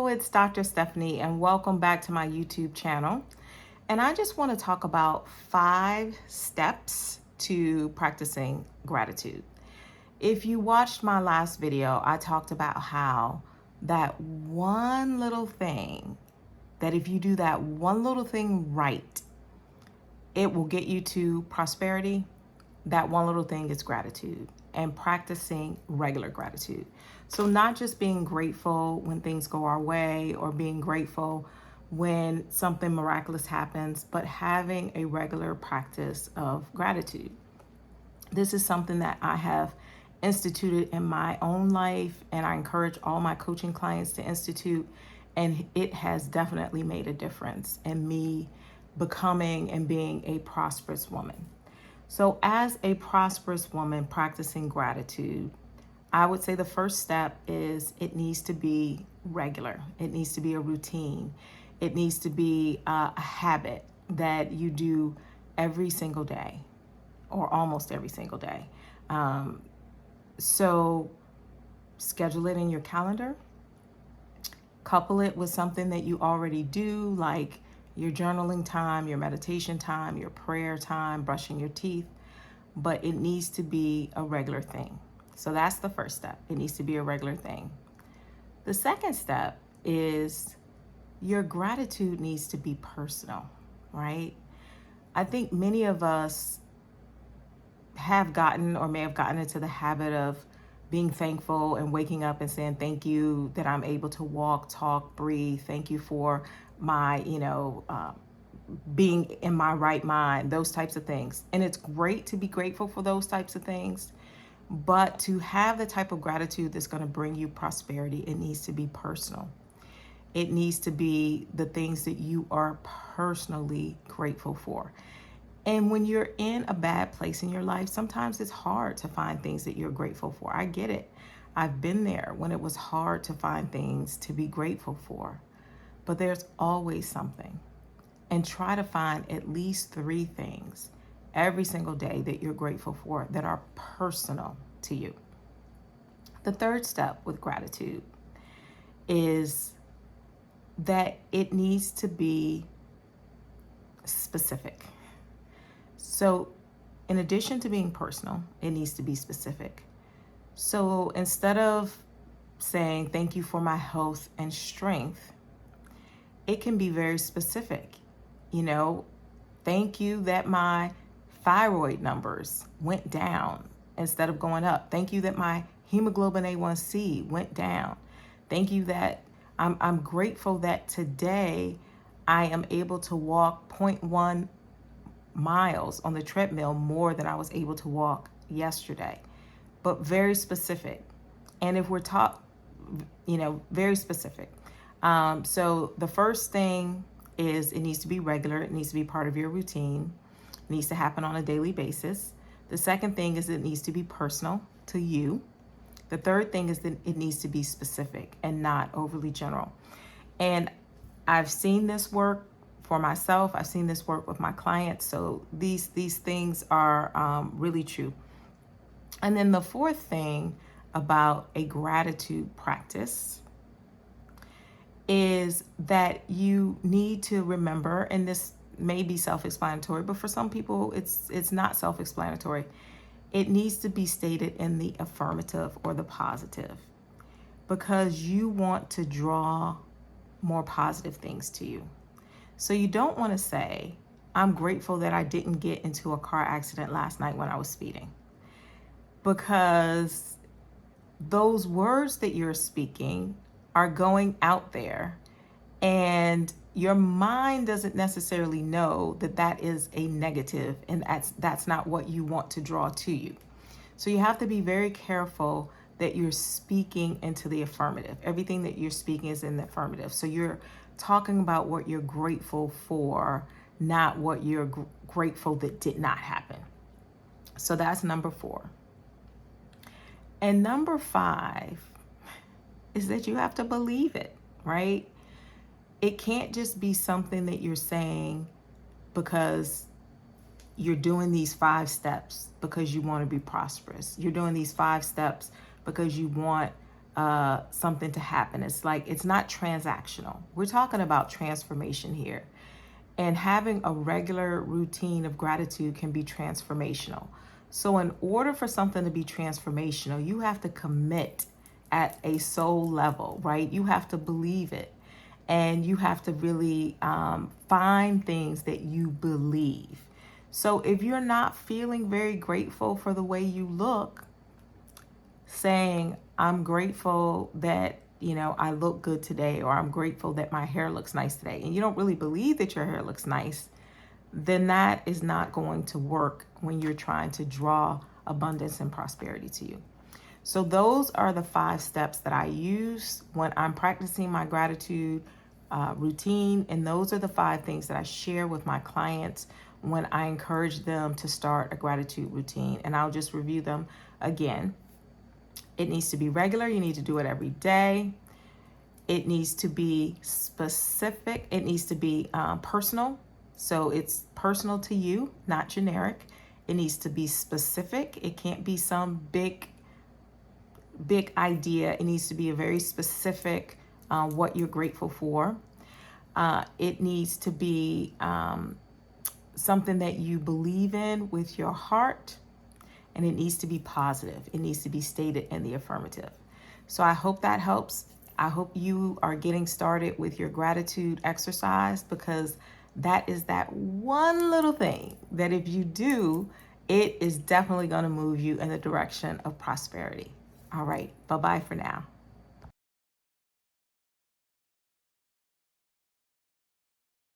it's Dr. Stephanie, and welcome back to my YouTube channel. And I just want to talk about 5 steps to practicing gratitude. If you watched my last video, I talked about how that one little thing, that if you do that one little thing right, it will get you to prosperity. That one little thing is gratitude and practicing regular gratitude. So not just being grateful when things go our way or being grateful when something miraculous happens, but having a regular practice of gratitude. This is something that I have instituted in my own life, and I encourage all my coaching clients to institute, and it has definitely made a difference in me becoming and being a prosperous woman. So as a prosperous woman practicing gratitude, I would say the first step is it needs to be regular. It needs to be a routine. It needs to be a habit that you do every single day or almost every single day. So schedule it in your calendar. Couple it with something that you already do, like your journaling time, your meditation time, your prayer time, brushing your teeth, but it needs to be a regular thing. So that's the first step. It needs to be a regular thing. The second step is your gratitude needs to be personal, right? I think many of us have gotten or may have gotten into the habit of being thankful and waking up and saying, thank you that I'm able to walk, talk, breathe. Thank you for my, being in my right mind, those types of things. And it's great to be grateful for those types of things. But to have the type of gratitude that's going to bring you prosperity, it needs to be personal. It needs to be the things that you are personally grateful for. And when you're in a bad place in your life, sometimes it's hard to find things that you're grateful for. I get it. I've been there when it was hard to find things to be grateful for. But there's always something. And try to find at least 3 things every single day that you're grateful for that are personal to you. The third step with gratitude is that it needs to be specific. So in addition to being personal, it needs to be specific. So instead of saying, thank you for my health and strength, it can be very specific. Thank you that my thyroid numbers went down instead of going up. Thank you that my hemoglobin A1C went down. Thank you that I'm grateful that today I am able to walk 0.1 miles on the treadmill more than I was able to walk yesterday. But very specific. And if we're very specific. So the first thing is it needs to be regular. It needs to be part of your routine. It needs to happen on a daily basis. The second thing is it needs to be personal to you. The third thing is that it needs to be specific and not overly general. And I've seen this work for myself. I've seen this work with my clients. So these things are really true. And then the fourth thing about a gratitude practice is that you need to remember, and this may be self-explanatory, but for some people it's not self-explanatory. It needs to be stated in the affirmative or the positive, because you want to draw more positive things to you. So you don't want to say, I'm grateful that I didn't get into a car accident last night when I was speeding, because those words that you're speaking are going out there, and your mind doesn't necessarily know that that is a negative, and that's not what you want to draw to you. So you have to be very careful that you're speaking into the affirmative. Everything that you're speaking is in the affirmative. So you're talking about what you're grateful for, not what you're grateful that did not happen. So that's number 4. And number 5 is that you have to believe it, right? It can't just be something that you're saying because you're doing these 5 steps because you want to be prosperous. You're doing these 5 steps because you want something to happen. It's like, it's not transactional. We're talking about transformation here. And having a regular routine of gratitude can be transformational. So, in order for something to be transformational, you have to commit at a soul level, right? You have to believe it. And you have to really find things that you believe. So, if you're not feeling very grateful for the way you look, saying, I'm grateful that, I look good today, or I'm grateful that my hair looks nice today, and you don't really believe that your hair looks nice, then that is not going to work when you're trying to draw abundance and prosperity to you. So those are the 5 steps that I use when I'm practicing my gratitude routine. And those are the 5 things that I share with my clients when I encourage them to start a gratitude routine. And I'll just review them again. It needs to be regular. You need to do it every day. It needs to be specific. It needs to be personal. So it's personal to you, not generic. It needs to be specific. It can't be some big idea. It needs to be a very specific what you're grateful for. It needs to be something that you believe in with your heart. And it needs to be positive. It needs to be stated in the affirmative. So I hope that helps. I hope you are getting started with your gratitude exercise, because that is that one little thing that if you do, it is definitely going to move you in the direction of prosperity. All right. Bye-bye for now.